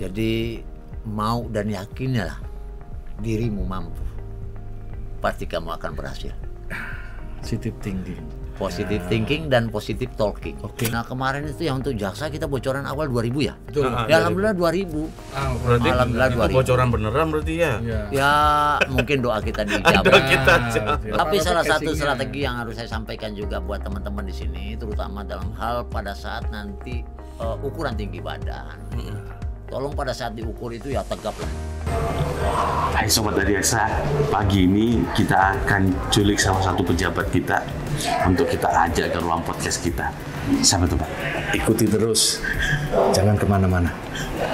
Jadi mau dan yakinlah dirimu mampu, pasti kamu akan berhasil. Positive thinking. Positive thinking dan positive talking. Oke. Nah kemarin itu yang untuk jaksa kita bocoran awal 2000 ya? Betul. Ya alhamdulillah 2000. Berarti Alhamdulillah itu 2000. bocoran beneran berarti ya? Ya mungkin doa kita dijawab. Doa kita aja. Tapi salah satu strategi yang harus saya sampaikan juga buat teman-teman di sini, terutama dalam hal pada saat nanti ukuran tinggi badan. Tolong pada saat diukur itu ya tegap lah. Hai Sobat Adiaksa, pagi ini kita akan culik salah satu pejabat kita untuk kita ajak ke ruang podcast kita. Siapa tuh Pak? Ikuti terus, jangan kemana-mana.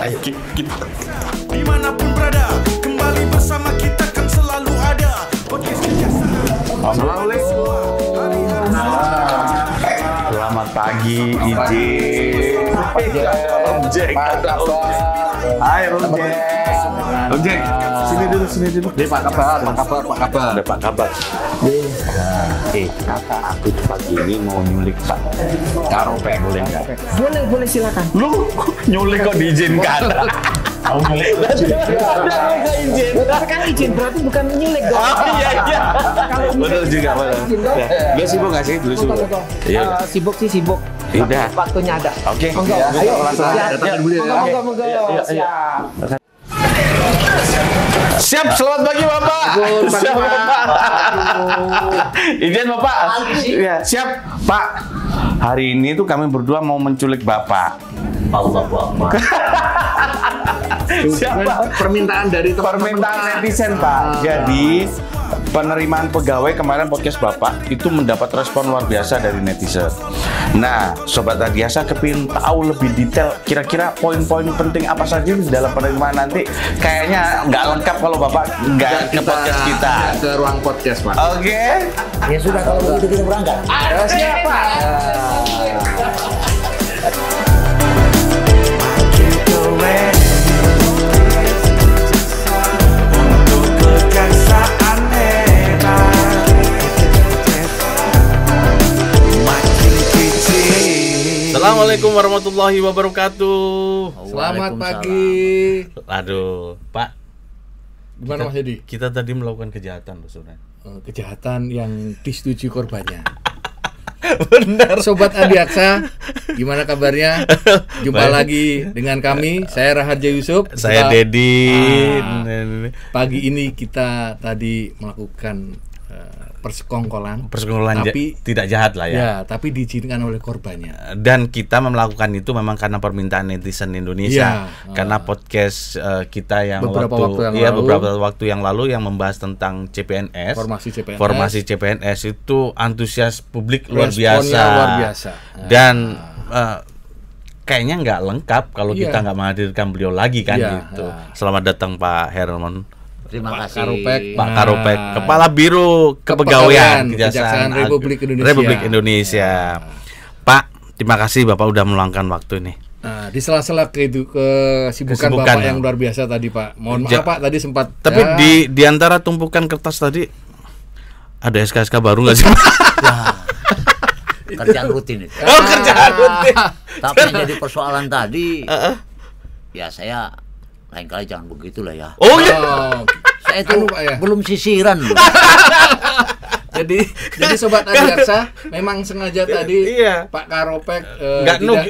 Ayo kita. Dimanapun berada, kembali bersama kita kan selalu ada. Podcast Assalamualaikum. Selamat pagi, izin. Om Jack. Hai Om Jack. Om Jack, sini dulu. Nih Pak kabar. Ada Pak kabar. Aku tuh pagi ini mau nyulik Pak Karopek, boleh nggak? Boleh silakan. Lu nyulik kok diizinkan? Mau nyulik? Tapi kan izin berarti bukan nyulik dong. Iya. Kalau Betul juga, betul. Dia sibuk nggak sih? Dulu sibuk. Iya. Sibuk sih sibuk. Udah. Waktunya ada. Oke. Ayo langsung datang dulu ya. Monggo. Siap. Siap, selamat pagi Bapak. Siap Bapak. Izin Bapak. Ya, siap Pak. Hari ini tuh kami berdua mau menculik Bapak. Siapa? Permintaan dari Permintaan netizen Pak. Jadi penerimaan pegawai kemarin podcast Bapak itu mendapat respon luar biasa dari netizen. Nah, Sobat Adiaksa kepingin tahu lebih detail kira-kira poin-poin penting apa saja di dalam penerimaan nanti. Kayaknya nggak lengkap kalau Bapak nggak ke podcast kita. Ke ruang podcast Pak. Oke. Ya sudah kalau begitu kita berangkat. Siap Pak. Assalamualaikum warahmatullahi wabarakatuh. Selamat pagi. Aduh, Pak. Gimana Mas Yedi? Kita tadi melakukan kejahatan loh sebenarnya. Kejahatan yang disetujui korbannya. Benar. Sobat Adiaksa, gimana kabarnya? Jumpa lagi dengan kami, saya Raharja Yusuf. Saya Dedi. Pagi ini kita tadi melakukan persekongkolan, tapi tidak jahat lah ya. Ya, tapi diizinkan oleh korbannya. Dan kita melakukan itu memang karena permintaan netizen Indonesia. Ya, karena podcast kita yang beberapa waktu yang lalu yang membahas tentang CPNS, formasi CPNS itu antusias publik luar Responnya biasa. Dan kayaknya nggak lengkap kalau kita nggak menghadirkan beliau lagi kan gitu. Selamat datang Pak Herman. Terima kasih Pak Karopek, Kepala Biro Kepegawaian Kejaksaan Republik Indonesia. Pak, terima kasih Bapak udah meluangkan waktu ini. Nah, di sela-sela kesibukan Bapak yang luar biasa tadi Pak. Mohon maaf Pak tadi sempat. Tapi di antara tumpukan kertas tadi ada SK-SK baru nggak sih? kerjaan rutin itu. Kerjaan rutin. Tapi yang jadi persoalan tadi, ya saya lain kali jangan begitulah ya. Oh iya. Saya itu belum sisiran loh. jadi Sobat Adiaksa memang sengaja tadi Pak Karopek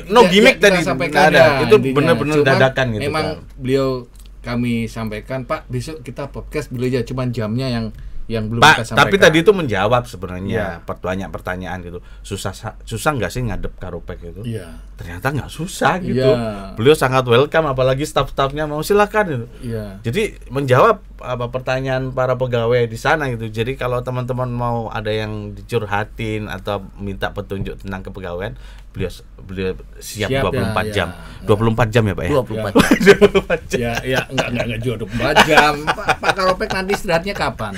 no gimmick tadi sampaikan ada. Itu benar-benar dadakan gitu. Memang beliau kami sampaikan Pak besok kita podcast beliau aja cuman jamnya yang belum Pak, kita sampaikan. tapi tadi itu menjawab sebenarnya pertanyaan gitu. Susah nggak sih ngadep Karopek itu? Iya. Ternyata nggak susah gitu. Beliau sangat welcome, apalagi staff-staffnya mau silakan gitu. Iya. Jadi menjawab pertanyaan para pegawai di sana gitu. Jadi kalau teman-teman mau ada yang dicurhatin atau minta petunjuk tentang kepegawaian, beliau siap 24 jam. 24 jam ya Pak ya? 24 jam. Ya enggak juga 24 jam. Pak Karopek nanti istirahatnya kapan?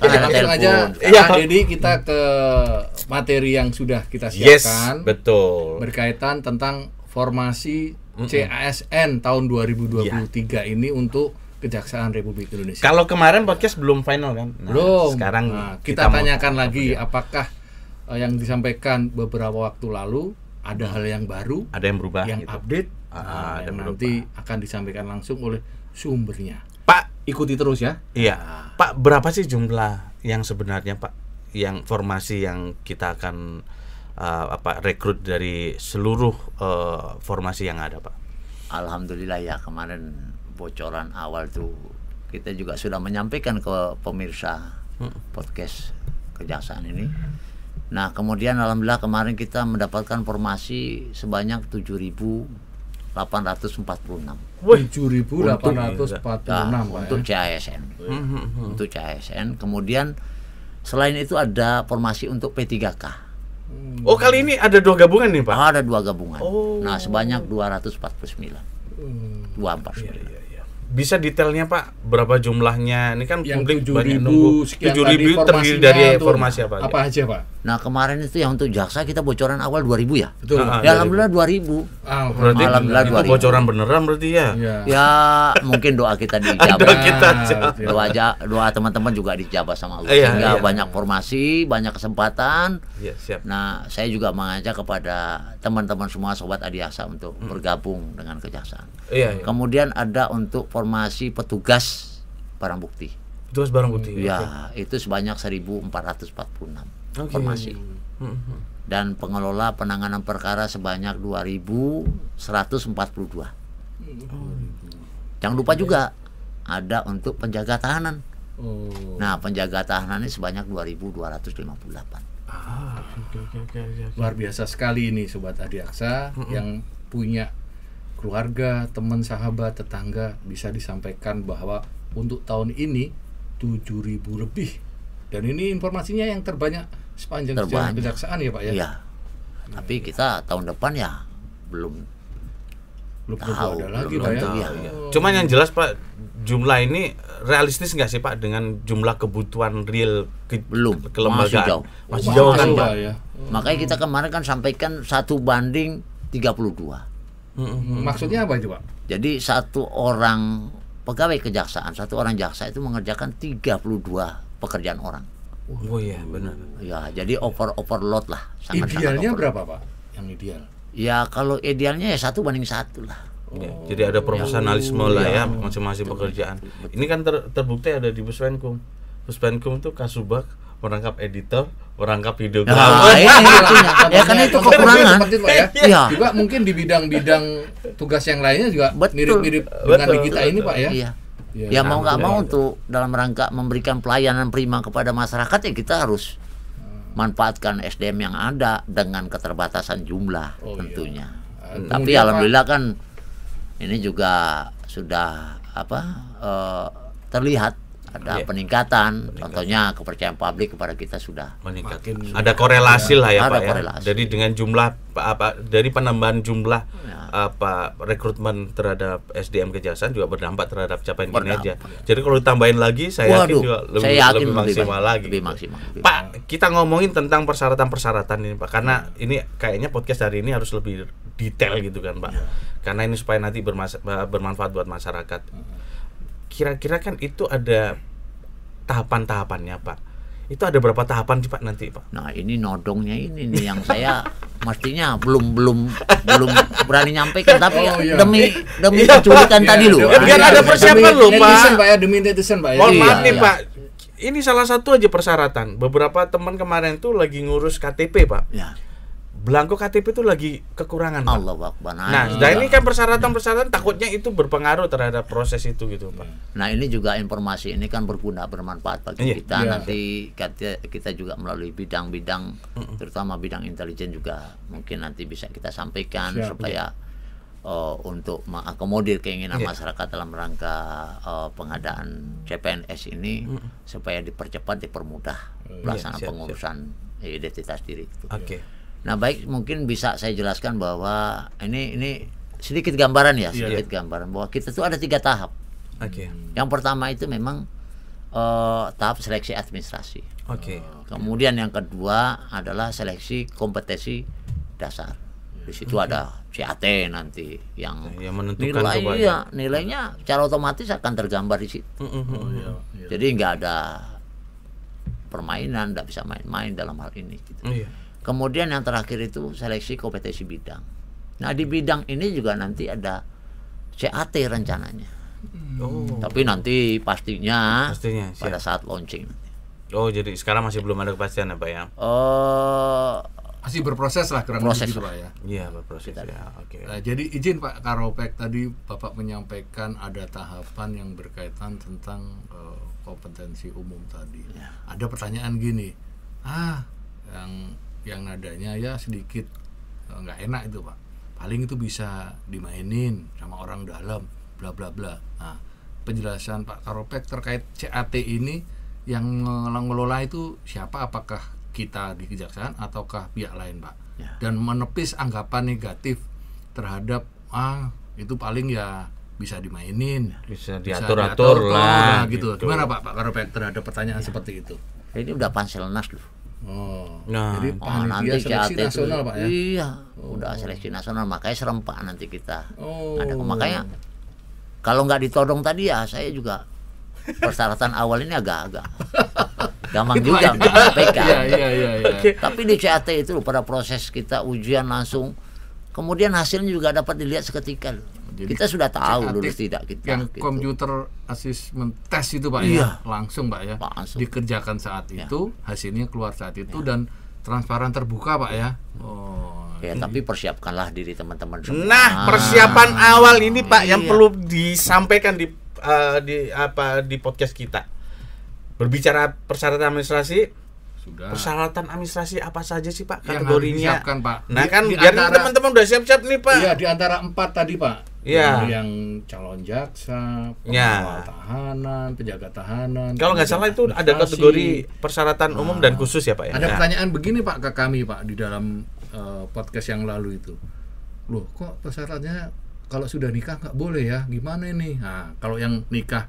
Karena langsung aja. Jadi kita ke materi yang sudah kita siapkan. Yes, betul. Berkaitan tentang formasi CASN tahun 2023 ini untuk Kejaksaan Republik Indonesia. Kalau kemarin podcast belum final kan? Belum. Sekarang kita tanyakan lagi apakah yang disampaikan beberapa waktu lalu ada hal yang baru, ada yang berubah, yang gitu. update yang nanti akan disampaikan langsung oleh sumbernya. Pak, Ikuti terus ya. iya. Pak, berapa sih jumlah yang sebenarnya Pak, yang formasi yang kita akan rekrut dari seluruh formasi yang ada, Pak? Alhamdulillah ya, kemarin bocoran awal tuh kita juga sudah menyampaikan ke pemirsa podcast Kejaksaan ini. Nah, kemudian alhamdulillah kemarin kita mendapatkan formasi sebanyak 7.846. 7.846 Nah, Pak untuk ya. CASN. Untuk CASN. Kemudian selain itu ada formasi untuk P3K. Oh, kali ini ada 2 gabungan nih, Pak. Ada 2 gabungan. Nah, sebanyak 249. 249. Bisa detailnya Pak, berapa jumlahnya? Ini kan Yang publik 7.000 banyak nunggu. sekian 7.000 tadi terdiri formasinya dari tuh formasi apa aja? Apa aja, Pak? Nah, kemarin itu yang untuk jaksa kita bocoran awal 2.000 ya. Betul. Ah, Ya alhamdulillah 2.000. Berarti Alhamdulillah itu 2.000. bocoran beneran berarti ya? Iya. Ya, mungkin doa kita dijabah. Doa kita aja. Doa teman-teman juga dijabah sama Allah. Iya, Sehingga iya. banyak formasi, banyak kesempatan. Iya, siap. Nah, saya juga mengajak kepada teman-teman semua sobat Adiaksa untuk bergabung dengan Kejaksaan. Iya, iya. Kemudian ada untuk formasi petugas barang bukti. Petugas barang bukti. Ya, itu sebanyak 1.446 Oke. formasi. Dan pengelola penanganan perkara sebanyak 2.142. Jangan lupa juga ada untuk penjaga tahanan. Nah, penjaga tahanan ini sebanyak 2.258. Oke. Luar biasa sekali ini Sobat Adiaksa yang punya keluarga, teman, sahabat, tetangga bisa disampaikan bahwa untuk tahun ini 7.000 lebih. Dan ini informasinya yang terbanyak sepanjang sejarah Terbanyak. Kejaksaan ya Pak ya. Iya. Tapi kita tahun depan ya belum Belum tahu, tentu ada lagi belum Pak ya. tentu, iya. Cuman yang jelas Pak, jumlah ini realistis nggak sih Pak dengan jumlah kebutuhan real Belum. kelembagaan? Masih jauh. Masih jauh kan Masih Pak? Pak ya. Makanya kita kemarin kan sampaikan 1:32. Maksudnya apa itu Pak? Jadi satu orang pegawai kejaksaan, satu orang jaksa itu mengerjakan 32 pekerjaan orang. Oh iya, benar. Ya, jadi overload lah. Sangat-sangat Idealnya overload. berapa Pak? Yang ideal? Ya kalau idealnya ya 1:1 lah. Ya, jadi ada profesionalisme lah ya masing-masing pekerjaan. Ini kan terbukti ada di Puspenkum. Puspenkum tuh Kasubag merangkap editor, merangkap videografer. Nah, ini itunya. Ya karena itu Contohnya kekurangan. seperti itu, Pak ya. Iya. Juga mungkin di bidang-bidang tugas yang lainnya juga Betul. mirip-mirip dengan di kita ini Pak ya. Iya. Iya, Ya mau nggak betul. mau untuk dalam rangka memberikan pelayanan prima kepada masyarakat ya kita harus manfaatkan SDM yang ada dengan keterbatasan jumlah Oh, tentunya. Kemudian, Tapi Pak, alhamdulillah kan ini juga sudah terlihat ada Iya. peningkatan. Contohnya kepercayaan publik kepada kita sudah Meningkat. Makin Ada korelasi lah ya Ada Pak ya. korelasi. Jadi dengan jumlah dari penambahan jumlah Ya. rekrutmen terhadap SDM Kejaksaan juga berdampak terhadap capaian kinerja. Berdampak. Jadi kalau ditambahin lagi saya yakin Waduh, juga saya yakin lebih lebih maksimal baik, lagi. lebih maksimal, lebih Pak, kita ngomongin tentang persyaratan-persyaratan ini Pak, karena ini kayaknya podcast hari ini harus lebih detail gitu kan Pak. Karena ini supaya nanti bermanfaat buat masyarakat. Kira-kira kan itu ada tahapan-tahapannya Pak. Itu ada berapa tahapan sih Pak nanti Pak? Nah ini nodongnya ini nih yang saya mestinya belum berani nyampaikan tapi Oh, iya. demi kejulitan tadi loh. Kan Iya, ada demi persiapan loh, Pak. netizen, Pak ya, demi netizen Pak ya. Mohon Iya, maaf nih iya. Pak. Ini salah satu aja persyaratan. Beberapa teman kemarin tuh lagi ngurus KTP Pak. Ya, Belangko KTP tuh lagi kekurangan Pak. Allah Akbar. Nah, ini kan persyaratan-persyaratan takutnya itu berpengaruh terhadap proses itu gitu Pak. Nah ini juga informasi ini kan berguna bermanfaat bagi Iya. kita. Iya. Nanti kita juga melalui bidang-bidang, terutama bidang intelijen juga mungkin nanti bisa kita sampaikan Siap, supaya untuk mengakomodir keinginan Iya. masyarakat dalam rangka pengadaan CPNS ini supaya dipercepat, dipermudah pelaksanaan siap, pengurusan identitas diri itu. Oke. Nah baik, mungkin bisa saya jelaskan bahwa ini sedikit gambaran ya, Iya. sedikit gambaran bahwa kita tuh ada 3 tahap. Oke. Yang pertama itu memang tahap seleksi administrasi. Oke. Kemudian yang kedua adalah seleksi kompetensi dasar. Di situ ada CAT nanti yang menentukan nilainya secara otomatis akan tergambar di situ. Jadi nggak ada permainan, nggak bisa main-main dalam hal ini. Gitu. Iya. Kemudian yang terakhir itu seleksi kompetensi bidang. Nah di bidang ini juga nanti ada CAT rencananya. Tapi nanti pastinya Pastinya, siap. pada saat launching. Oh, jadi sekarang masih belum ada kepastian ya Pak ya? Masih berproses lah kurang Proses lebih gitu lah. Pak ya. Iya, berproses ya. Oke. Nah, jadi izin Pak Karopek, tadi Bapak menyampaikan ada tahapan yang berkaitan tentang kompetensi umum tadi. Ada pertanyaan gini, yang nadanya ya sedikit nggak enak itu Pak. Paling itu bisa dimainin sama orang dalam, bla bla bla. Nah, penjelasan Pak Karopek terkait CAT ini yang mengelola itu siapa? Apakah kita di kejaksaan ataukah pihak lain Pak? Dan menepis anggapan negatif terhadap itu paling ya bisa dimainin, Bisa diatur-atur lah gitu. Gimana Pak Karopek terhadap pertanyaan seperti itu? Ini udah Panselnas loh. Nah, Jadi Nanti panitia seleksi CAT itu, nasional Pak ya. Iya, udah seleksi nasional, makanya serempak nanti kita. Oh. Makanya kalau nggak ditodong tadi ya saya juga persyaratan awal ini agak gampang juga untuk KPK. Iya. Tapi di CAT itu loh, pada proses kita ujian langsung, kemudian hasilnya juga dapat dilihat seketika loh. Jadi Kita sudah tahu CAT lulus tidak kita. yang gitu. computer assessment test itu Pak Iya. ya, langsung Pak ya, Langsung. dikerjakan saat itu, hasilnya keluar saat itu dan transparan terbuka Pak ya. Ya, tapi persiapkanlah diri teman-teman semua. Nah, persiapan awal ini Pak yang Iya. perlu disampaikan di podcast kita. Berbicara persyaratan administrasi, Sudah. persyaratan administrasi apa saja sih Pak Yang harus kategorinya? disiapkan, Pak. Nah, Di- kan di biar antara- teman-teman udah siap-siap nih Pak. Iya, di antara 4 tadi Pak. Iya. Yang calon jaksa, Ya. pengawal tahanan, penjaga tahanan. Kalau nggak salah itu ada administrasi. kategori persyaratan umum dan khusus ya Pak ya. Ada Nah, pertanyaan begini Pak ke kami Pak di dalam podcast yang lalu itu. Loh, kok persyaratannya kalau sudah nikah nggak boleh ya? Gimana ini? Nah, kalau yang nikah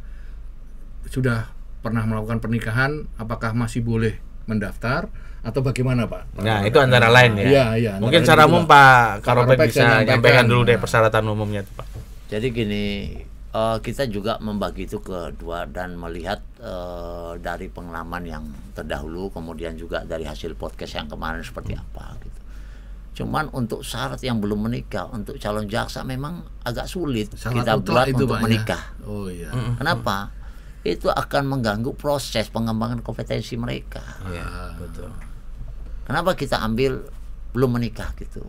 sudah pernah melakukan pernikahan, apakah masih boleh mendaftar atau bagaimana Pak? Nah, itu antara lain ya. Iya. Mungkin antara secara itu, umum Pak. Pak Karopek Karopek bisa saya nyampaikan nyampaikan. dulu deh Nah. persyaratan umumnya tuh Pak. Jadi gini, kita juga membagi itu ke dua dan melihat dari pengalaman yang terdahulu, kemudian juga dari hasil podcast yang kemarin seperti apa gitu. Cuman untuk syarat yang belum menikah untuk calon jaksa memang agak sulit Syarat kita mutlak buat itu, untuk Pak, ya? menikah. Oh iya. Kenapa? Itu akan mengganggu proses pengembangan kompetensi mereka. Iya, betul. Kenapa kita ambil belum menikah gitu?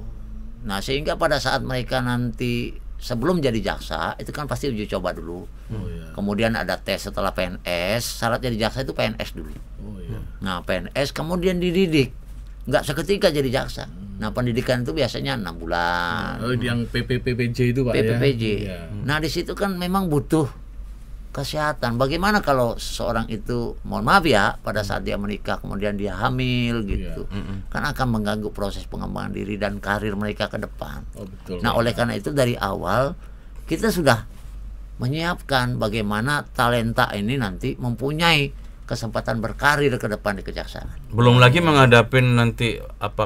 Nah, sehingga pada saat mereka nanti sebelum jadi jaksa itu kan pasti uji coba dulu. Kemudian ada tes setelah PNS. Syarat jadi jaksa itu PNS dulu. Nah, PNS kemudian dididik. Nggak seketika jadi jaksa. Nah, pendidikan itu biasanya 6 bulan. Oh, yang PPPJ itu Pak PPPJ. ya. Iya. Nah, di situ kan memang butuh kesehatan. Bagaimana kalau seorang itu, mohon maaf ya, pada saat dia menikah kemudian dia hamil gitu, kan akan mengganggu proses pengembangan diri dan karir mereka ke depan. Oh, betul. Nah, oleh karena itu dari awal kita sudah menyiapkan bagaimana talenta ini nanti mempunyai kesempatan berkarir ke depan di kejaksaan. Belum lagi menghadapi nanti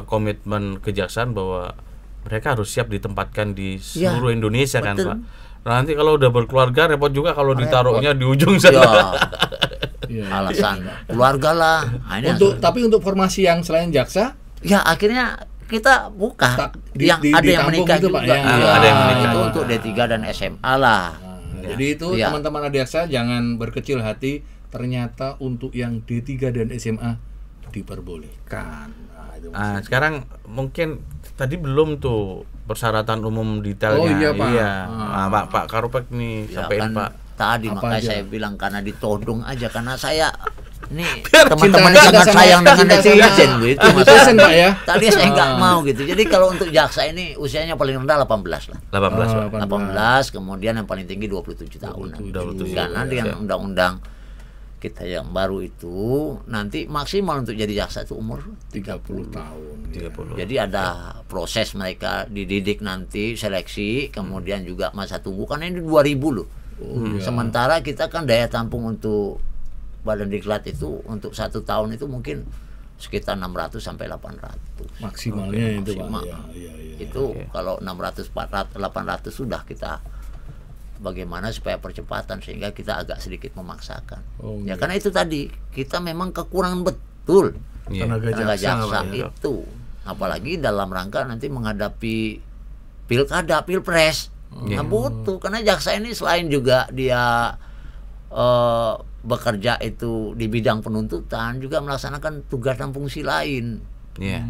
komitmen kejaksaan bahwa mereka harus siap ditempatkan di seluruh Indonesia kan betul. Pak. Nah, nanti kalau udah berkeluarga repot juga kalau ditaruhnya di ujung sana. Ya, alasan keluarga lah. Nah, ini Tapi untuk formasi yang selain jaksa, ya akhirnya kita buka yang ada yang ditampung menikah itu, juga. Pak, ya? Iya, Ada yang menikah. itu untuk D3 dan SMA lah. jadi itu Iya. teman-teman adiaksa jangan berkecil hati, ternyata untuk yang D3 dan SMA diperbolehkan. Nah, itu Nah, sekarang mungkin tadi belum tuh persyaratan umum detailnya. Oh, iya, Pak. Nah, Pak Karopek nih Ya sampaikan kan Pak. tadi Apa makanya aja? saya bilang karena ditodong aja, karena saya ini cinta teman-teman sama- sangat sayang dengan cinta sama- netizen gitu. netizen, Pak, ya? Tadi saya nggak mau gitu. Jadi kalau untuk jaksa ini usianya paling rendah 18 lah. 18 Pak. 18, kemudian yang paling tinggi 27 tahun. 27. Karena dengan undang-undang kita yang baru itu nanti maksimal untuk jadi jaksa itu umur 30 tahun. 30. Jadi ada proses mereka dididik nanti, seleksi, kemudian juga masa tunggu, karena ini 2000 loh. Sementara kita kan daya tampung untuk Badan Diklat itu untuk 1 tahun itu mungkin sekitar 600 sampai 800. Maksimalnya itu Pak. Maksimal. Iya. Itu kalau 600, 400, 800 sudah kita bagaimana supaya percepatan sehingga kita agak sedikit memaksakan. Oh, Ya karena itu tadi kita memang kekurangan betul Iya. Tenaga tenaga jaksa, jaksa Pak, ya. itu, apalagi dalam rangka nanti menghadapi pilkada, pilpres. Nah, butuh karena jaksa ini selain juga dia bekerja itu di bidang penuntutan, juga melaksanakan tugas dan fungsi lain. Iya.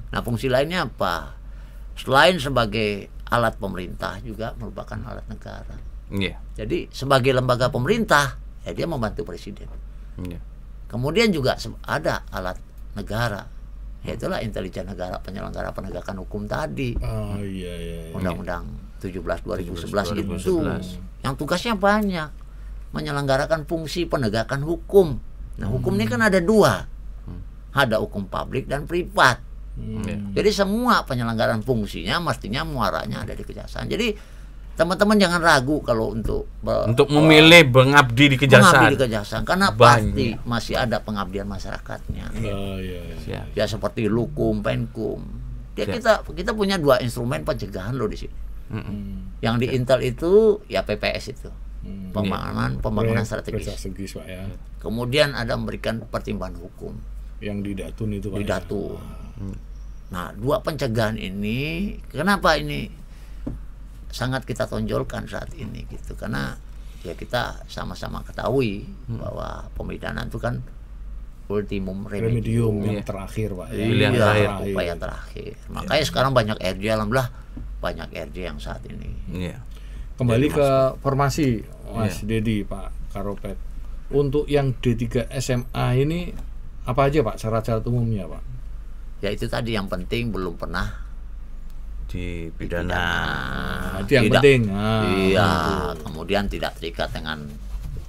Nah, fungsi lainnya apa? Selain sebagai alat pemerintah, juga merupakan alat negara. Iya. Jadi sebagai lembaga pemerintah, ya dia membantu presiden. Iya. Kemudian juga ada alat negara, yaitulah intelijen negara, penyelenggara penegakan hukum tadi. Oh iya. Undang-Undang 17 2011 itu 2011. yang tugasnya banyak, menyelenggarakan fungsi penegakan hukum. Nah, hukum ini kan ada dua, ada hukum publik dan privat. Jadi semua penyelenggaraan fungsinya mestinya muaranya ada di kejaksaan. Jadi teman-teman jangan ragu kalau untuk memilih mengabdi di kejaksaan. mengabdi di kejaksaan, karena pasti masih ada pengabdian masyarakatnya. Oh iya. Siap. Ya seperti Lukum, Penkum. Ya kita punya dua instrumen pencegahan loh di sini. Yang di Intel itu ya PPS itu. Pembangunan strategis. Pak ya. Kemudian ada memberikan pertimbangan hukum. Yang di Datun itu Pak. Di Datun. Nah, dua pencegahan ini kenapa ini sangat kita tonjolkan saat ini gitu, karena ya kita sama-sama ketahui bahwa pemidanan itu kan ultimum remedium yang terakhir Pak. Pilihan terakhir. Upaya terakhir. Makanya sekarang banyak RJ, alhamdulillah banyak RJ yang saat ini. Iya. Kembali ke formasi Mas Dedi, Pak Karopet. Untuk yang D3 SMA ini apa aja Pak syarat-syarat umumnya Pak? Ya itu tadi yang penting belum pernah Dipidana. Itu yang penting. Iya, kemudian tidak terikat dengan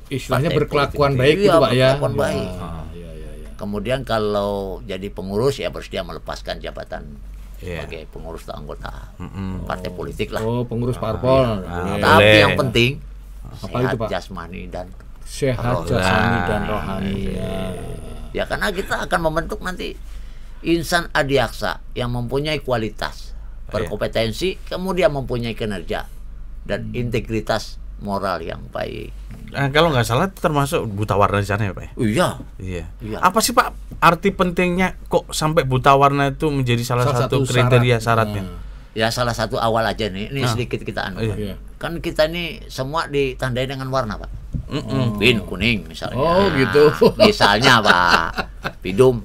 Istilahnya partai berkelakuan politik. baik Iya, gitu Pak ya. berkelakuan baik. Iya. Kemudian kalau jadi pengurus ya bersedia melepaskan jabatan Iya. sebagai pengurus atau anggota partai politik lah. Oh, pengurus parpol. Boleh. Tapi boleh. yang penting Apa sehat itu, Pak? jasmani dan Sehat jasmani dan rohani. ya karena kita akan membentuk nanti insan adiaksa yang mempunyai kualitas, berkompetensi, kemudian mempunyai kinerja dan integritas moral yang baik. Nah, kalau nggak salah termasuk buta warna di sana ya Pak? Iya. Iya. Apa sih Pak arti pentingnya kok sampai buta warna itu menjadi salah satu kriteria syaratnya? Ya salah satu awal aja nih. Ini sedikit kita anu. Iya. Kan kita ini semua ditandai dengan warna, Pak. Bin kuning misalnya. Oh, gitu. Misalnya Pak. Pidum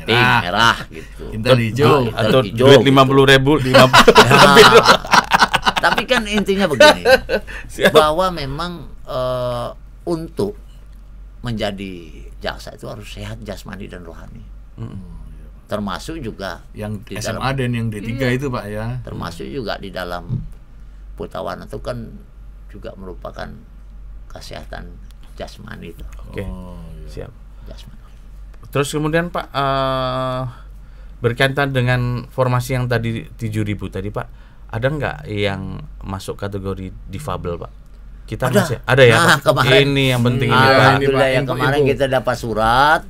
pink, merah gitu. Intel hijau. Atau hijau, duit 50.000 Ya. Tapi kan intinya begini, bahwa memang untuk menjadi jaksa itu harus sehat jasmani dan rohani. Termasuk juga Yang di SMA dalam, dan yang D3 itu Pak ya. termasuk juga di dalam buta warna itu kan juga merupakan kesehatan jasmani itu. Oke. Siap. Jasmani. Terus kemudian Pak berkaitan dengan formasi yang tadi 7.000 tadi Pak, ada nggak yang masuk kategori difabel Pak? Kita Ada. masih ada ya Nah, Pak? kemarin. Ini yang penting ini Pak. Alhamdulillah Pak, yang info. kemarin kita dapat surat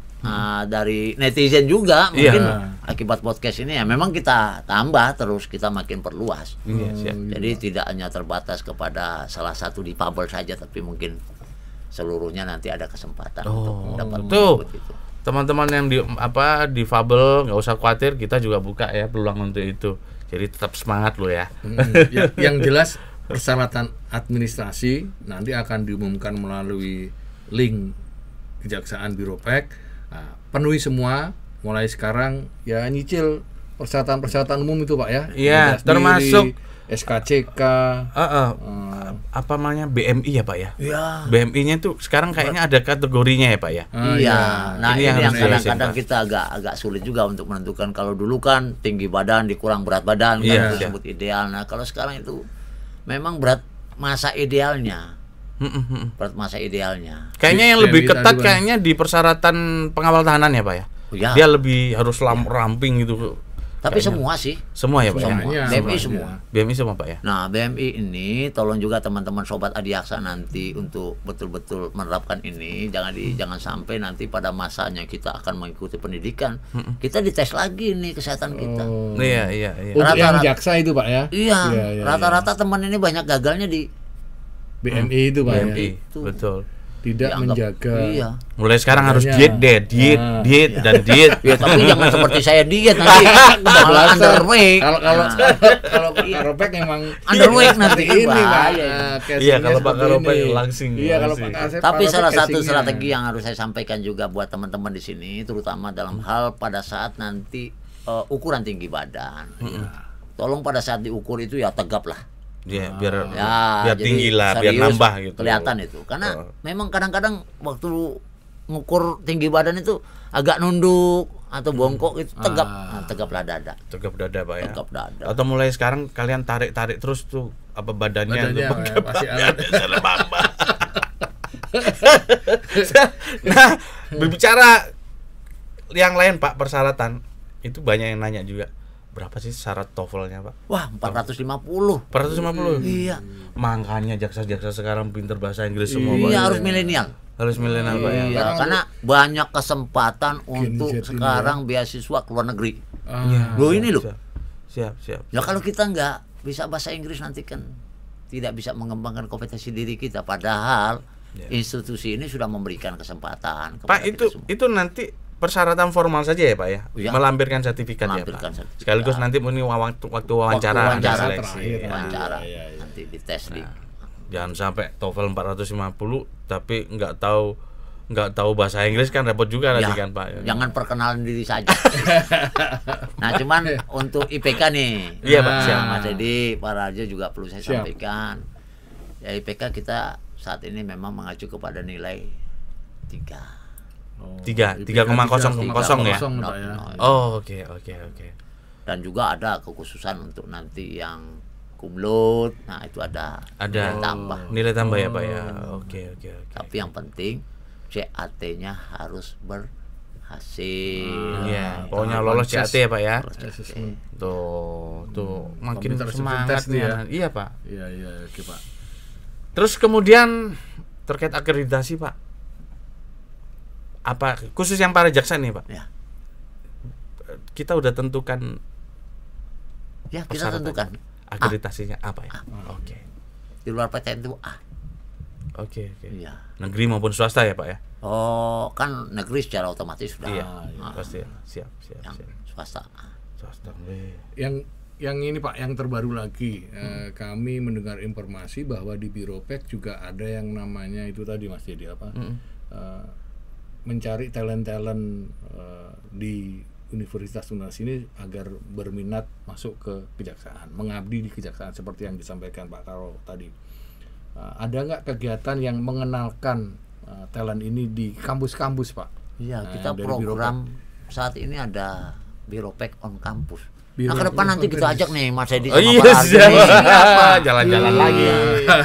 dari netizen juga, mungkin Iya. akibat podcast ini ya memang kita tambah terus, kita makin perluas. Iya, siap. Jadi tidak hanya terbatas kepada salah satu difabel saja, tapi mungkin seluruhnya nanti ada kesempatan untuk mendapat tuh. itu. Teman-teman yang difabel nggak usah khawatir, kita juga buka ya peluang untuk itu. Jadi tetap semangat lo ya. Yang jelas persyaratan administrasi nanti akan diumumkan melalui link Kejaksaan Biropek. Nah, penuhi semua mulai sekarang ya, nyicil persyaratan umum itu Pak ya. Iya, Bebas termasuk diri, SKCK. Apa namanya BMI ya Pak ya? Iya. BMI-nya itu sekarang kayaknya ada kategorinya ya Pak ya? Iya, nah Ini ini yang yang harus kadang-kadang disimpan. kita agak sulit juga untuk menentukan. Kalau dulu kan tinggi badan dikurang berat badan, kan Iya. itu disebut ideal. Nah kalau sekarang itu memang berat masa idealnya, berat masa idealnya. Kayaknya yang BMI lebih tadi, ketat Bang. kayaknya di persyaratan pengawal tahanan ya Pak ya? Iya. Dia lebih harus ramping gitu. Tapi Kayaknya. semua sih, Semua ya Pak ya? Semuanya. BMI Semuanya. semua. BMI semua Pak ya? Nah BMI ini tolong juga teman-teman sobat Adiaksa nanti untuk betul-betul menerapkan ini, jangan sampai nanti pada masanya kita akan mengikuti pendidikan, kita dites lagi nih kesehatan kita. Iya. Untuk yang Rata-rata- jaksa itu Pak ya. Iya, Iya. rata-rata teman ini banyak gagalnya di BMI itu Pak ya. BMI, betul. tidak dianggap- menjaga. Iya. Mulai sekarang harus Makanya. diet Ah. dan diet. Ya, tapi jangan seperti saya diet nanti malah underweight. Kalau Nah, Karopek emang Underweight nanti, seperti ini Pak. bahaya. Casingnya Iya, kalau Pak seperti Karopek ini. langsing, Iya, kalau langsing. Pak Kasep, Tapi Karopek salah satu casingnya. strategi yang harus saya sampaikan juga buat teman-teman di sini, terutama dalam hal pada saat nanti ukuran tinggi badan. Tolong pada saat diukur itu ya tegap lah. Ya, biar Ya, biar tinggi lah, biar serius, nambah gitu. Kelihatan itu. Karena Oh. memang kadang-kadang waktu ngukur tinggi badan itu agak nunduk atau bongkok itu tegap. Nah, tegaplah dada. Tegap dada Pak ya. Tegap dada. Atau mulai sekarang kalian tarik terus tuh apa badannya Badannya, tuh ya, pasti ada. Nah, berbicara yang lain Pak, persyaratan itu banyak yang nanya juga. Berapa sih syarat TOEFL-nya Pak? Wah, 450. 450. Iya. Makanya jaksa-jaksa sekarang pinter bahasa Inggris semua Pak. Iya, harus milenial. Harus milenial Pak ya. Iya, karena banyak kesempatan untuk Z ini sekarang beasiswa ke luar negeri. Ah. Loh ini loh. Siap. Ya kalau kita nggak bisa bahasa Inggris nanti kan tidak bisa mengembangkan kompetensi diri kita. Padahal institusi ini sudah memberikan kesempatan kepada Pak, kita semua. itu nanti persyaratan formal saja ya Pak ya? Iya. Melampirkan sertifikat Melampirkan ya Pak? sertifikat. Sekaligus nanti ini waktu wawancara, wawancara ada seleksi. terakhir. wawancara Iya, iya. nanti dites di Jangan sampai TOEFL 450 tapi nggak tahu bahasa Inggris kan repot juga nanti kan Pak. Jangan perkenalan diri saja. Nah, cuman untuk IPK nih. Iya, Pak, siap. Mas Edi, Pak Rajo juga perlu saya Siap. sampaikan. Ya IPK kita saat ini memang mengacu kepada nilai 3. Tiga, IPK 3,00 ya? kosong, Pak ya. Oh, oke. Dan juga ada kekhususan untuk nanti yang kumlot. Nah, itu ada Ada nilai tambah. nilai tambah ya Pak ya. Oke. Tapi yang penting CAT-nya harus berhasil. Iya, pokoknya lolos CAT ya Pak ya. Assessment. Tuh makin Computer semangat test nih ya. Iya Pak. Iya, oke Pak. Terus kemudian terkait akreditasi Pak, apa khusus yang para jaksa nih Pak? Ya. Kita udah tentukan Ya, kita persyaratan tentukan akreditasinya apa ya? Oke. di luar PTN itu Oke. Iya. Negeri maupun swasta ya Pak ya? Oh, kan negeri secara otomatis sudah. Iya, Ah, pasti ya. Siap. yang swasta. Swasta. Yang ini Pak, yang terbaru lagi, kami mendengar informasi bahwa di Biropek juga ada yang namanya itu tadi Mas Dedi apa? Mencari talent-talent di Universitas ini agar berminat masuk ke kejaksaan, mengabdi di kejaksaan seperti yang disampaikan Pak Karo tadi. Ada nggak kegiatan yang mengenalkan talent ini di kampus-kampus Pak? Iya, kita dari program saat ini ada Biropek on campus. Biro Nah, ke depan nanti kita ajak nih Mas Edi Oh sama iya, Pak Ardi siap. nih. Apa? Jalan-jalan lagi.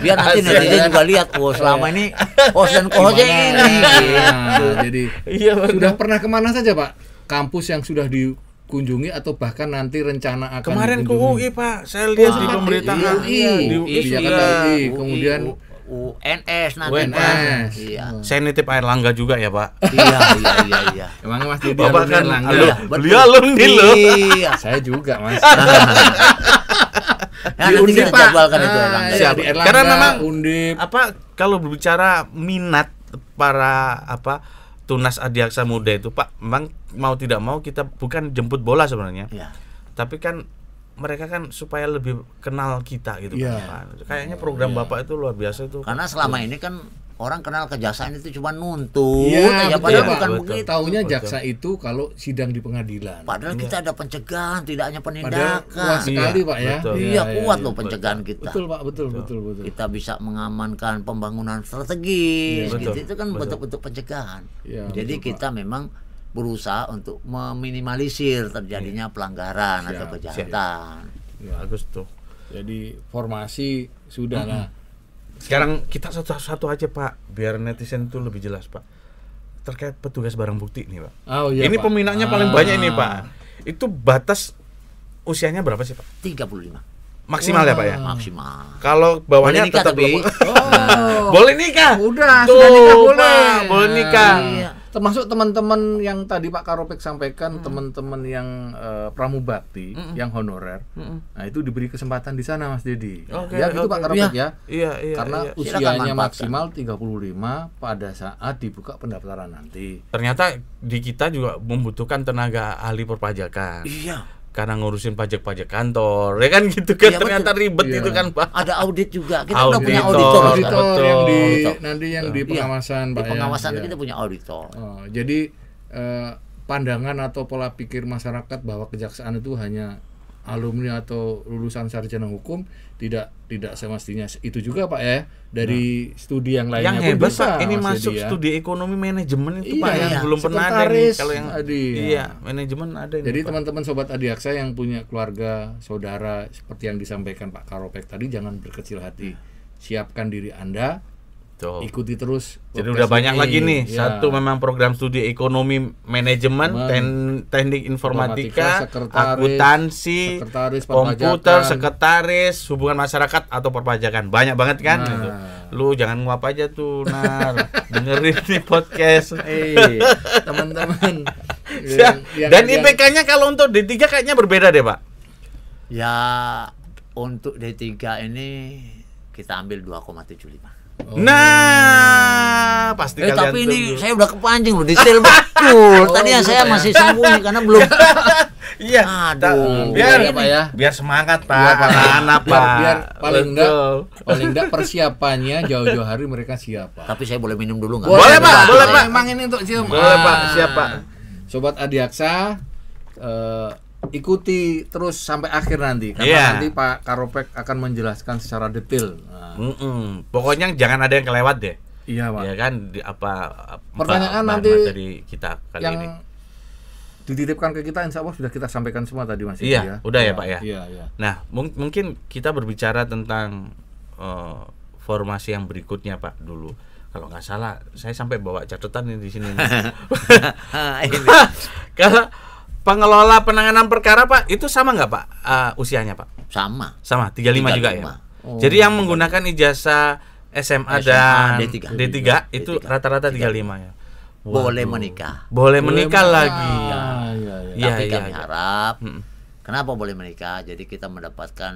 Biar nanti netizen juga lihat, oh selama ini host dan co-hostnya ini. Gitu. Jadi Iya, sudah pernah kemana saja Pak? Kampus yang sudah dikunjungi atau bahkan nanti rencana akan Kemarin ke dikunjungi? UI Pak, saya lihat di Wah, pemerintahan. iya, Di UI, UI iya, sudah. kata UI. Kemudian UNS nanti UNS. Pak. Iya. Saya nitip air langga juga ya Pak. Iya. Emangnya Mas Dedi Bapak alumni kan Erlangga? Iya, betul. beliau alumni loh. Iya. Saya juga Mas. Nah, nanti kita Undip, Pak. jadwalkan itu Ah, Erlangga. iya, Siap. di Erlangga, Karena memang Undip. apa kalau berbicara minat para tunas adiaksa muda itu Pak, memang mau tidak mau kita bukan jemput bola sebenarnya. Iya. Tapi kan mereka kan supaya lebih kenal kita gitu Iya. kan. Kayaknya program Bapak itu luar biasa itu. Karena selama ini kan orang kenal kejaksaan itu cuma nuntut, Iya, ya betul, padahal Pak. bukan Betul. begitu. Taunya Betul. jaksa itu kalau sidang di pengadilan. Padahal kita ada pencegahan, tidak hanya Padahal penindakan. kuat sekali Pak ya. betul. Iya, kuat loh pencegahan kita. Betul Pak, betul. Kita bisa mengamankan pembangunan strategis, Iya, gitu. betul, Itu kan betul. bentuk-bentuk pencegahan. Iya, Jadi betul, kita memang berusaha untuk meminimalisir terjadinya pelanggaran atau kejahatan. Ya. Bagus tuh. Jadi formasi sudah lah. Sekarang kita satu-satu aja Pak, biar netizen itu lebih jelas Pak. Terkait petugas barang bukti nih Pak. Oh, iya, Ini Pak. peminatnya paling banyak ini Pak. Itu batas usianya berapa sih Pak? 35 Maksimal ya Pak ya? maksimal. Kalau bawahnya Boleh nikah tetap tapi belum. Boleh nikah. Udah, Tuh, sudah nikah boleh. Pak, boleh nikah. Iya. termasuk teman-teman yang tadi Pak Karopek sampaikan, teman-teman yang pramubakti, yang honorer. Nah, itu diberi kesempatan di sana Mas Dedi. Ya gitu Pak Karopek ya. Iya. Karena iya. usianya Silakan maksimal 35 pada saat dibuka pendaftaran nanti. Ternyata di kita juga membutuhkan tenaga ahli perpajakan. Iya. Karena ngurusin pajak-pajak kantor, ya kan gitu kan, Iya, ternyata betul. ribet Iya. itu kan Pak. Ada audit juga. Kita udah punya Auditor. auditor. Auditor betul. yang di Auditor. nanti yang di pengawasan Di Pak ya. pengawasan Iya. kita punya auditor. Jadi pandangan atau pola pikir masyarakat bahwa kejaksaan itu hanya alumni atau lulusan sarjana hukum tidak semestinya itu juga Pak ya. Dari studi yang lainnya Yang pun hebat bisa, Pak, ini Mas masuk Dedi ya. studi ekonomi manajemen itu Iya, Pak yang iya. belum pernah ada nih. Sekretaris Kalau yang tadi, ya. iya, manajemen ada ini, Jadi Pak. teman-teman sobat Adiaksa yang punya keluarga, saudara seperti yang disampaikan Pak Karopek tadi, jangan berkecil hati. Siapkan diri Anda, Tuh. ikuti terus. Jadi podcast udah banyak ini. lagi nih. Ya. Satu memang program studi ekonomi manajemen, teknik informatika, sekretaris, akuntansi, sekretaris komputer, perpajakan. sekretaris, hubungan masyarakat atau perpajakan. Banyak banget kan Nah. gitu. Lu jangan nguap aja tuh, Nar. Dengerin nih podcast. Teman-teman. Dan IPK-nya kalau untuk D3 kayaknya berbeda deh, Pak. Ya untuk D3 ini kita ambil 2,75. Nah, pasti kalian Tapi ini tunggu. saya udah kepancing loh, detail betul. Tadi yang saya masih sembunyi karena belum. Iya. Aduh. Biar Ya, Pak ya. biar semangat, Pak. Biar, Pak. Anak-anak, Pak. Biar paling Betul. enggak persiapannya jauh-jauh hari mereka siap Pak. Tapi saya boleh minum dulu nggak? Boleh, Pak. Boleh, Pak. Memang ini untuk cium. Boleh, Pak. Siap, Pak. Sobat Adiaksa, ikuti terus sampai akhir nanti karena Iya. nanti Pak Karopek akan menjelaskan secara detail. Pokoknya jangan ada yang kelewat deh. Iya Pak. Ya kan Pertanyaan nanti dari kita kali yang ini. dititipkan ke kita insya Allah sudah kita sampaikan semua tadi Mas. Iya, udah ya, Pak ya. Iya. Nah, mungkin kita berbicara tentang formasi yang berikutnya Pak dulu. Kalau nggak salah, saya sampai bawa catatan nih di sini. Ini. Kalau pengelola penanganan perkara Pak, itu sama nggak Pak usianya Pak? Sama. Sama, 35 juga ya. 35. Jadi yang menggunakan ijazah SMA dan D3 itu D3. rata-rata 35 ya. Boleh Waduh. menikah. Boleh menikah lagi. Iya. Iya, Tapi iya, kami iya. harap kenapa boleh menikah? Jadi kita mendapatkan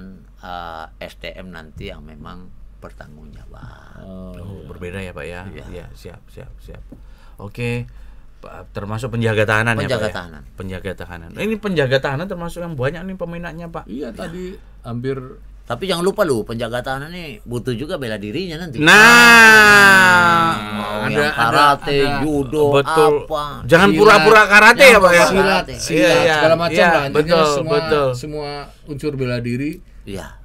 SDM nanti yang memang bertanggung jawab. Oh, berbeda ya Pak ya. Iya. Iya, siap. Oke. Pak, termasuk penjaga tahanan ya Pak. Penjaga ya? tahanan. Penjaga tahanan. Ini penjaga tahanan termasuk yang banyak nih peminatnya Pak. Iya tadi hampir Tapi jangan lupa loh, penjaga tahanan ini butuh juga bela dirinya nanti. Nah, Mau ada- yang karate, ada- judo, betul. apa. Jangan Silat. pura-pura karate ya Pak ya. silat, Iya, iya. segala macam Iya, lah. Intinya betul. semua unsur bela diri Iya.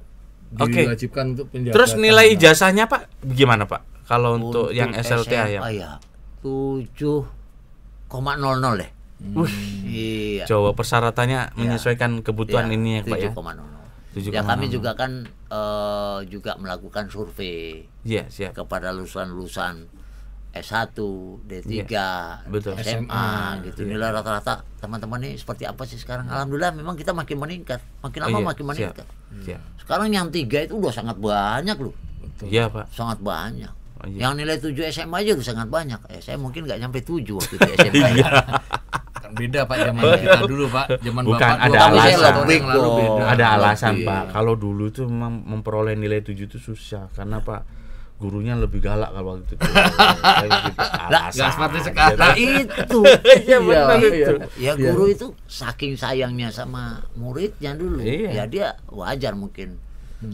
Oke. diwajibkan untuk penjaga. Terus nilai tahanan. ijazahnya Pak gimana Pak? Kalau untuk yang SLTA ya. SMA ya 7,00 deh. Iya. Coba persyaratannya menyesuaikan kebutuhan Iya, ini ya Pak ya. 7,00. 7,00. Ya kami juga kan juga melakukan survei Iya, siap. kepada lulusan-lulusan S1, D3, betul. SMA gitu. Nilai rata-rata teman-teman ini seperti apa sih sekarang? Alhamdulillah memang kita makin meningkat. Makin lama Iya, makin meningkat. Siap. Sekarang yang 3 itu udah sangat banyak loh. Iya Pak. Sangat banyak. Oh, iya. Yang nilai 7 SMA aja udah sangat banyak. Saya mungkin nggak nyampe 7 waktu itu SMA. Iya. Kan beda Pak zaman kita dulu Pak. Zaman Bukan, Bapak ada 20 tahun alasan. yang lalu beda. Ada alasan Iya. Pak. Kalau dulu tuh memang memperoleh nilai 7 itu susah karena Pak gurunya lebih galak kalau waktu itu. Nggak seperti sekarang. Nah itu. Iya benar Iya, itu. Ya guru itu saking sayangnya sama muridnya dulu. Iya. Ya dia wajar mungkin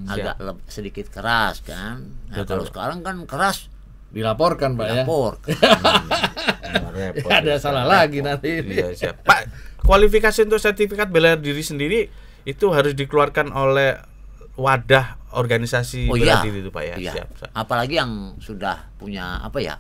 agak sedikit keras kan. Nah, Betul. kalau sekarang kan keras Dilaporkan Pak ya. lapor. Repot. Ada salah lagi nanti. Iya, siap. Pak, kualifikasi untuk sertifikat bela diri sendiri itu harus dikeluarkan oleh wadah organisasi Oh bela iya. diri itu Pak ya. Iya. Siap. Apalagi yang sudah punya apa ya?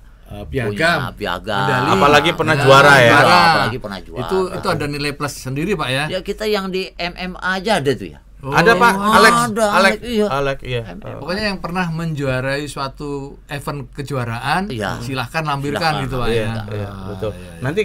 Piagam. Punya piagam. Medali. Apalagi pernah Medali, juara ya. juara. Apalagi pernah juara. Itu ada nilai plus sendiri Pak ya. Ya kita yang di MMA aja ada tuh ya. Ada Pak, ada, Alex, Alex, iya. iya. Pokoknya yang pernah menjuarai suatu event kejuaraan, Iya. silahkan lampirkan Silahkan. gitu Pak Iya, ya. iya, betul. Nanti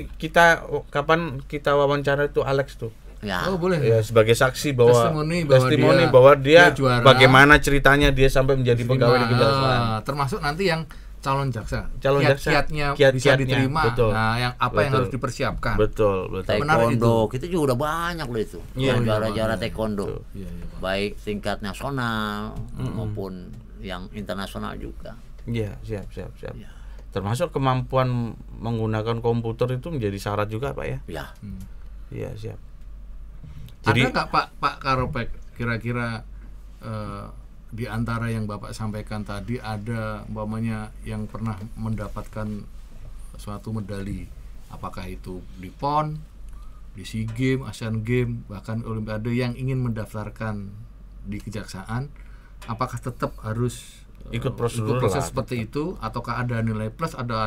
kapan kita wawancara itu Alex tuh. Ya. Oh boleh. Ya, sebagai saksi bahwa Testimoni bahwa dia dia juara. bagaimana ceritanya dia sampai menjadi pegawai di kejaksaan. Termasuk nanti yang calon jaksa. Calon jaksa. Kiat-kiatnya bisa Kiat-kiatnya, diterima. betul. Nah, yang apa yang Betul. harus dipersiapkan. Betul, betul. Menarik Taekwondo, kita juga udah banyak loh itu. Iya, Juara-juara iya, taekwondo. Iya, iya, Pak. Baik tingkat nasional maupun yang internasional juga. Iya, siap. Iya. Termasuk kemampuan menggunakan komputer itu menjadi syarat juga, Pak ya. Ya. Iya, siap. Ada nggak Pak Karopek kira-kira di antara yang Bapak sampaikan tadi ada umpamanya yang pernah mendapatkan suatu medali, apakah itu di PON, di SEA Games, Asian Games, bahkan Olimpiade yang ingin mendaftarkan di kejaksaan, apakah tetap harus Ikut prosedur proses lah, seperti itu, ataukah ada nilai plus, ada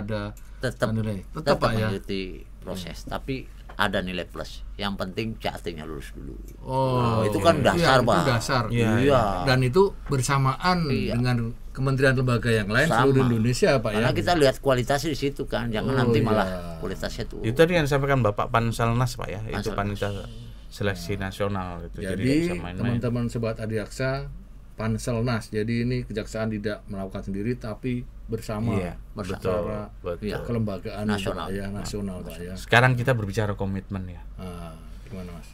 Tetap nilai tetap Pak ya? mengikuti proses, tapi ada nilai plus. Yang penting CAT-nya lulus dulu. Oh, itu kan iya, dasar, itu Pak. dasar. Iya, Dan itu bersamaan Iya. dengan kementerian lembaga yang lain Sama. seluruh Indonesia, Pak Karena ya. kita lihat kualitasnya di situ kan, jangan nanti iya. malah kualitasnya tuh. Itu tadi yang disampaikan Bapak Panselnas, Pak ya. Itu Panselnas. panitia seleksi nasional gitu. Jadi nggak bisa main-main. teman-teman sobat Adiaksa, Panselnas. Jadi ini kejaksaan tidak melakukan sendiri tapi bersama. Iya, betul, Secara betul. Iya. kelembagaan Nasional. Pak ya, nasional Pak ya. Sekarang kita berbicara komitmen ya. Ah, gimana Mas?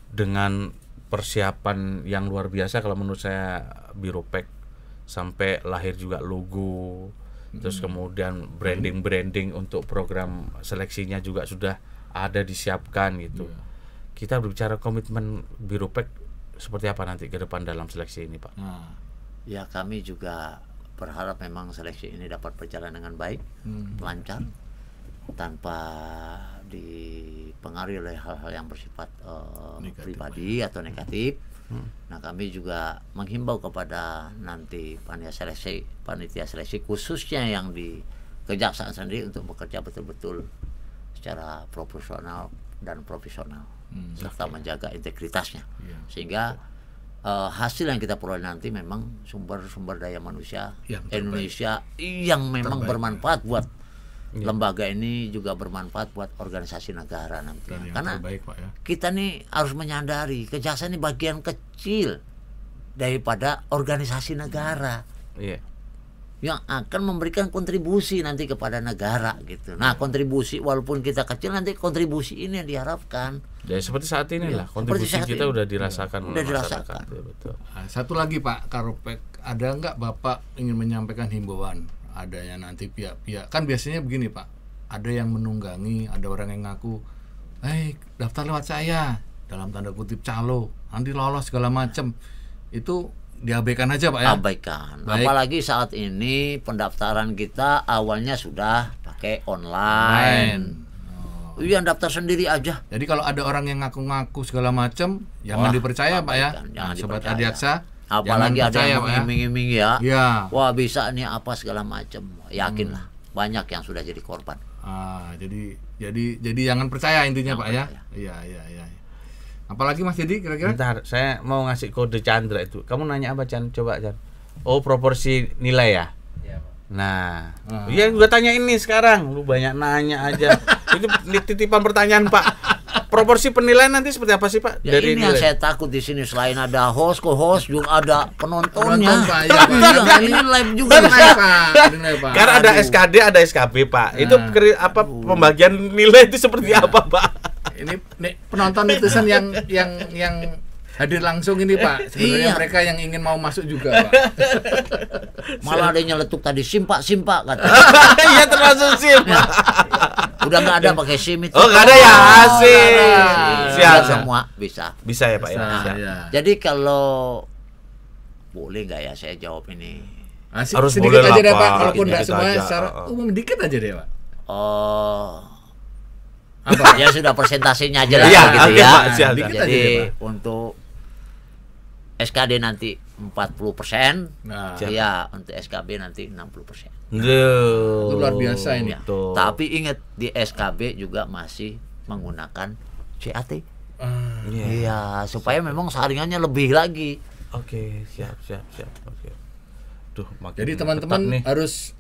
Dengan persiapan yang luar biasa kalau menurut saya Biropek, sampai lahir juga logo, terus kemudian branding untuk program seleksinya juga sudah ada disiapkan gitu. Kita berbicara komitmen Biropek seperti apa nanti ke depan dalam seleksi ini, Pak? Nah, Ya kami juga berharap memang seleksi ini dapat berjalan dengan baik, lancar, tanpa dipengaruhi oleh hal-hal yang bersifat Negatif, pribadi atau negatif. Nah kami juga menghimbau kepada nanti panitia seleksi khususnya yang di kejaksaan sendiri untuk bekerja betul-betul secara proporsional dan profesional, serta menjaga integritasnya, sehingga hasil yang kita peroleh nanti memang sumber daya manusia Yang terbaik. Indonesia yang memang Terbaik, bermanfaat buat lembaga ini, juga bermanfaat buat organisasi negara nanti. dan yang Karena terbaik Pak ya. kita nih harus menyadari kejaksaan ini bagian kecil daripada organisasi negara Iya. yang akan memberikan kontribusi nanti kepada negara gitu. Nah, kontribusi walaupun kita kecil, nanti kontribusi ini yang diharapkan. Ya seperti saat ini Iya, lah, kontribusi seperti saat kita ini. udah dirasakan Udah oleh dirasakan. masyarakat. Ya, betul. Nah, satu lagi Pak Karopek, ada nggak Bapak ingin menyampaikan himbauan? Adanya nanti pihak-pihak, kan biasanya begini Pak, ada yang menunggangi, ada orang yang ngaku, daftar lewat saya, dalam tanda kutip calo, nanti lolos segala macam, itu diabaikan aja Pak ya? Abaikan. Baik. Apalagi saat ini pendaftaran kita awalnya sudah pakai online. Iya, daftar sendiri aja. Jadi kalau ada orang yang ngaku-ngaku segala macam, jangan Wah, dipercaya Pak ya. abaikan, jangan Sobat dipercaya. Adiaksa, Apalagi jangan ada yang percaya, Pak ya. mengiming-iming ya. Ya. Wah, bisa nih apa segala macam. Yakinlah, banyak yang sudah jadi korban. Jadi jangan percaya intinya Jangan Pak ya. percaya. Iya. Apalagi Mas Dedi kira-kira? Bentar, saya mau ngasih kode Chandra itu. Kamu nanya apa, Chan? Coba, Chan. Oh, proporsi nilai ya? Nah, iya gua tanya ini sekarang. Lu banyak nanya aja. Itu titipan pertanyaan, Pak. Proporsi penilaian nanti seperti apa sih, Pak? Ya, ini yang nilai. saya takut di sini, selain ada co-host juga ada penontonnya. Penonton, Pak. Iya, Pak. Iya, ini live juga. Nilai, Pak. Nilai, Pak. Karena ada Aduh. SKD, ada SKB, Pak. Itu pembagian nilai itu seperti apa, Pak? Ini penonton netizen yang hadir langsung ini Pak. Sebenarnya Iya. mereka yang ingin mau masuk juga Pak. Malah ada yang nyeletuk tadi simpak kata. Iya, termasuk SIM. Udah nggak ada pakai SIM itu. Oh, nggak ada ya? Asik. Siap, Siap. semua bisa. Bisa ya, Pak ya? Bisa, Siap. ya. Jadi kalau boleh nggak ya saya jawab ini? Harus Sedikit boleh aja lah, deh Pak, Pak. walaupun nggak Dikit semuanya aja. secara umum dikit aja deh Pak. Oh, Apa? ya sudah persentasenya aja lah Iya, gitu oke, ya. Pak, siap. Dikit aja Jadi deh, Pak. untuk SKD nanti 40%, Nah, ya untuk SKB nanti 60%. Duh. Itu luar biasa ini. Ya. Betul. Tapi ingat di SKB juga masih menggunakan CAT. Iya, supaya memang saringannya lebih lagi. Oke, siap. Oke. Duh, makin jadi ketat teman-teman nih. harus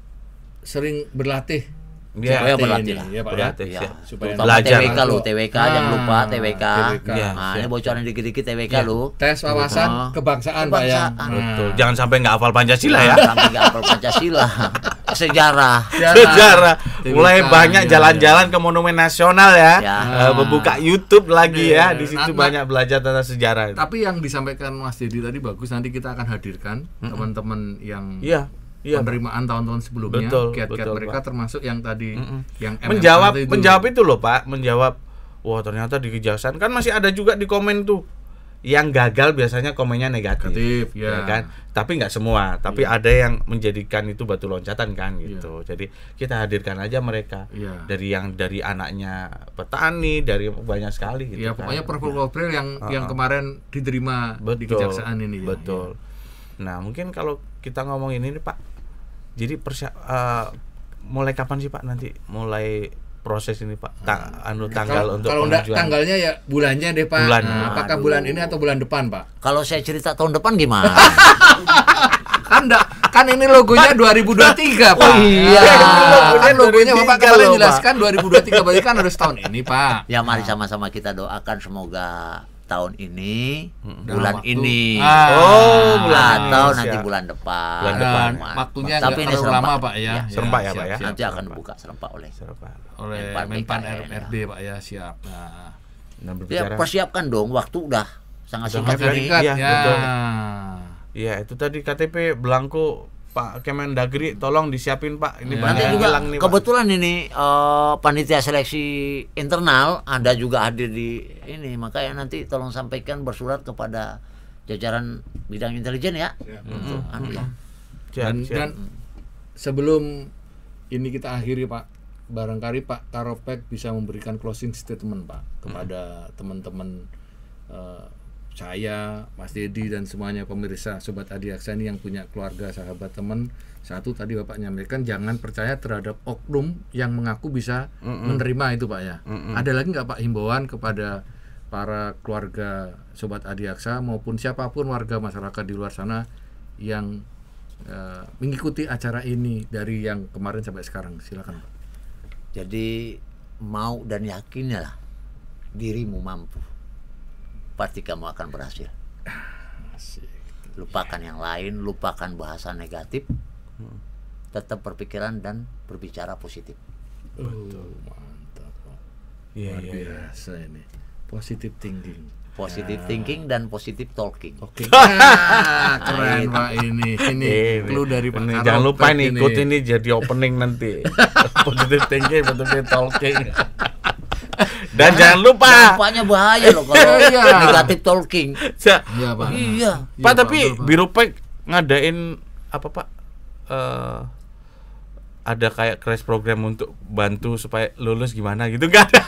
sering berlatih. Iya, Supaya CAT berlatih ini, lah. ya Pak Berlatih, ya. Ya, siap. Supaya terutama belajar. TWK lo, TWK jangan lupa TWK. TWK. Iya, Nah, siap. ini bocoran dikit-dikit TWK lo. Tes wawasan Ah. kebangsaan Pak ya. Kebangsaan. Betul. Jangan sampai nggak hafal Pancasila ya. Sampai nggak hafal Pancasila. sejarah. Sejarah. Mulai TBK, banyak iya, jalan-jalan ke Monumen Nasional ya. Ya. Membuka YouTube lagi ya. Iya. Di situ Nah, banyak belajar tentang sejarah. Tapi yang disampaikan Mas Dedi tadi bagus, nanti kita akan hadirkan teman-teman yang Iya. Iya. penerimaan tahun-tahun sebelumnya, Betul, kiat-kiat betul, mereka Pak. termasuk yang tadi yang MMA menjawab itu loh Pak, menjawab wah ternyata di Kejaksaan kan masih ada juga di komen tuh yang gagal biasanya komennya negatif, Negatif, ya. kan, tapi nggak semua, tapi ada yang menjadikan itu batu loncatan kan gitu. Jadi kita hadirkan aja mereka Iya. dari anaknya petani, dari banyak sekali gitu. Ya pokoknya profil-profil yang kemarin diterima di Kejaksaan ini. ya. Betul. Nah mungkin kalau kita ngomongin ini Pak, jadi mulai kapan sih Pak nanti mulai proses ini Pak? Tanggal untuk kalau enggak pengajuan. tanggalnya ya bulannya deh Pak. Bulan. Nah, apakah bulan ini atau bulan depan Pak? Kalau saya cerita tahun depan gimana? Kan ini logonya 2023 Pak. Oh, iya. Kan logonya Bapak 2023 kemarin loh, Pak. jelaskan 2023 berarti kan harus tahun ini Pak. Ya mari sama-sama kita doakan semoga tahun ini, waktu. bulan ini, bulan atau ini, nanti siap. bulan depan. Bulan depan. Dan waktunya Tapi nggak ini terlalu serempak. lama Pak ya. Serempak ya, Pak, ya? Nanti akan serempak. dibuka serempak oleh Oleh Menpan Menpan BKN, RD Pak ya, siap. Nah, Nah, Ya berbicara. persiapkan dong, waktu udah sangat Sangat singkat ini. singkat. Iya, ya. betul. Iya, itu tadi KTP belangko Pak Kemendagri tolong disiapin Pak. Ini Ya. banyak Nanti yang juga hilang nih Pak. kebetulan ini panitia seleksi internal Anda juga hadir di ini, makanya nanti tolong sampaikan bersurat kepada jajaran bidang intelijen ya. Untuk anu ya. Siap, siap. Dan sebelum ini kita akhiri Pak, barangkali Pak Karopek bisa memberikan closing statement Pak kepada teman-teman saya, Mas Dedi dan semuanya pemirsa Sobat Adiaksa ini yang punya keluarga, sahabat, teman. Satu tadi Bapak nyampaikan jangan percaya terhadap oknum yang mengaku bisa menerima itu Pak ya. Ada lagi nggak Pak himbauan kepada para keluarga Sobat Adiaksa maupun siapapun warga masyarakat di luar sana yang mengikuti acara ini dari yang kemarin sampai sekarang? Silakan Pak. Jadi mau dan yakinlah dirimu mampu, pasti kamu akan berhasil. Lupakan yang lain, lupakan bahasa negatif, tetap berpikiran dan berbicara positif. Mantap Pak. Iya, Luar iya, iya. biasa ini. Positive thinking. Positive thinking dan positive talking. Oke. Keren Pak ini. Ini clue dari Pak Ini Karopek. jangan lupa nih ikut ini jadi opening nanti. Positive thinking, positive talking. Dan jangan lupa Dampaknya bahaya loh kalau Iya. negative talking. Iya Pak. Iya. Iya, Pak tapi betul, Pak. Biropek ngadain apa Pak? Ada kayak crash program untuk bantu supaya lulus gimana gitu nggak ada?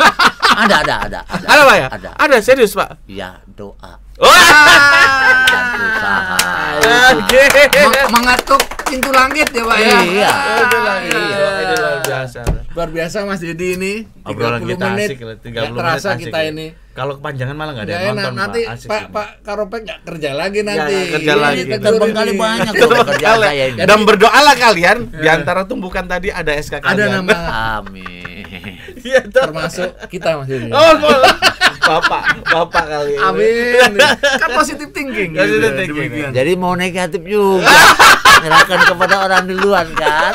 Ada. Ada Pak ya? Ada. Ada serius Pak? Ya doa Wah. dan usaha. Oke. Mengatuk pintu langit ya Pak ya. Iya. Itu luar biasa. Luar biasa Mas Dedi ini. Obrolan 30 kita menit. asik loh, 30 Nggak terasa menit asik kita ya. ini. Kalau kepanjangan malah nggak ada Nggak yang enak. nonton Nanti Pak. Asik Pak ini. Pak Karopek nggak kerja lagi nanti. nggak kerja Ini lagi. tegur Terbengkalai ini. banyak loh pekerjaan saya ini. Dan berdoalah kalian di antara tumbukan tadi ada SK kalian. Ada nama Amin. Iya tuh. termasuk kita Mas Dedi. Oh, bapak kali. ini. Amin. Kan positive thinking. Positive gitu. thinking. Demikian. Jadi mau negatif juga. Serahkan kepada orang duluan kan.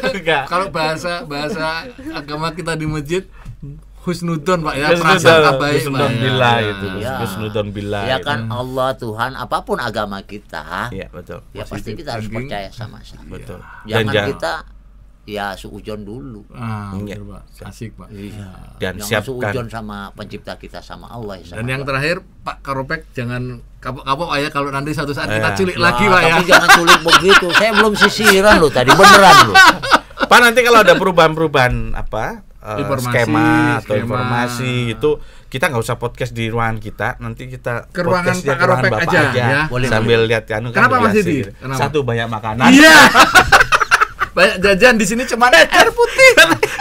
Enggak. Kalau bahasa agama kita di masjid husnudon Pak ya, Husnudon, prasangka baik Pak. husnudon billah itu. Iya. Husnudon billah. Ya itu. kan Allah Tuhan apapun agama kita, Iya, betul. ya pasti kita harus thinking. percaya sama saya. Betul. Jangan jangan- kita ya suujon dulu. Ah, Iya. betul, Pak. Asik Pak. dan Jangan siapkan. suujon sama pencipta kita sama Allah ya. Dan yang terakhir Pak Karopek jangan kapok-kapok Pak ya kalau nanti suatu saat kita culik Ya, lagi Pak ya. tapi jangan sulit begitu. Saya belum sisiran loh tadi beneran loh. Pak nanti kalau ada perubahan-perubahan apa Informasi, skema atau skema. informasi itu kita nggak usah podcast di ruangan kita, nanti kita Ke ruangan podcastnya Pak ke ruangan Karopek Bapak aja, aja, ya. Boleh, sambil lihat kan Kenapa, Mas lebih Didi? asik. Kenapa? Satu banyak makanan. Iya. Banyak jajan di sini cuma air putih.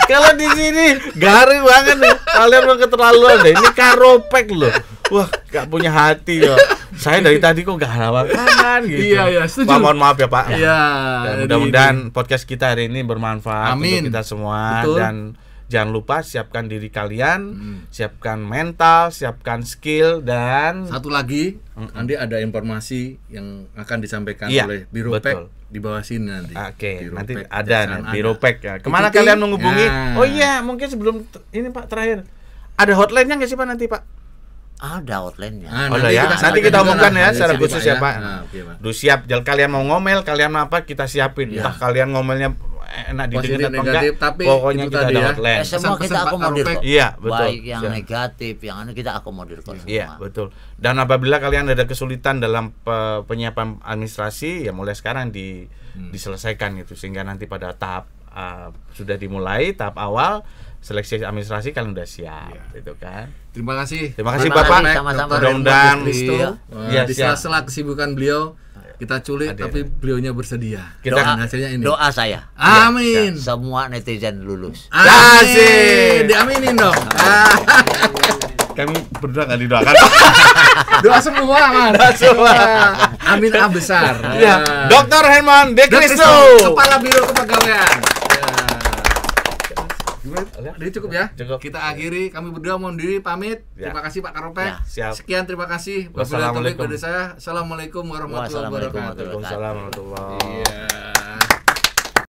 Kalau di sini garing banget nih. Kalian mau keterlaluan deh. Ini Karopek loh. Wah, gak punya hati loh. Saya dari tadi kok gak ada makanan gitu. Iya, setuju. Pak, mohon maaf ya Pak. Iya. Dan jadi mudah-mudahan podcast kita hari ini bermanfaat Amin. untuk kita semua. Betul. Dan Jangan lupa siapkan diri kalian, siapkan mental, siapkan skill, dan Satu lagi, nanti ada informasi yang akan disampaikan Iya, oleh Biro betul. Pek di bawah sini nanti. Oke, Biro nanti Pek ada Kejaksaan nih Biro Pek ya. Kemana Ikuti. kalian menghubungi? Nah. Oh iya, mungkin sebelum ini Pak terakhir, ada hotline-nya nggak sih Pak nanti Pak? Ada outline-nya. Nah, Oh, ya. Nanti sampaikan kita juga umumkan lah, ya dari secara sini, khusus ya Pak. Nah, oke, Pak. Duh siap, jangan kalian mau ngomel, kalian mau apa kita siapin. Iya. Entah kalian ngomelnya enak Positif, didengar atau negatif, enggak, tapi pokoknya itu kita tadi ada ya. hotline. Semua Pesan-pesan kita Pak akomodir Karopek. kok. Iya, betul. Baik yang Siap. negatif, yang anu kita akomodir kok semua. Iya, betul. Dan apabila kalian ada kesulitan dalam penyiapan administrasi, ya mulai sekarang diselesaikan gitu, sehingga nanti pada tahap sudah dimulai tahap awal seleksi administrasi kalian udah siap, gitu kan. Terima kasih. Terima kasih Terima Bapak. kasih, sama-sama. Mudah-mudahan Iya. Iya, Di siap. sela-sela kesibukan beliau, kita culik Hadir. tapi beliaunya bersedia. Kita- Dan hasilnya ini. Doa saya, Amin. semua netizen lulus. Amin. Diaminin dong. Kami berdua nggak didoakan. Doa semua, Mas. Doa semua. Amin A besar. Ya, Dr. Herman De Dan Cristo. Kepala Biro Kepegawaian. Ini cukup ya. Cukup. Kita akhiri, kami berdua mohon diri pamit. Ya. Terima kasih Pak Karopek. Ya, siap. Sekian, terima kasih. Wassalamualaikum. Wassalamualaikum warahmatullahi Wassalamualaikum wabarakatuh. warahmatullahi wabarakatuh. Waalaikumsalam warahmatullahi wabarakatuh. Iya.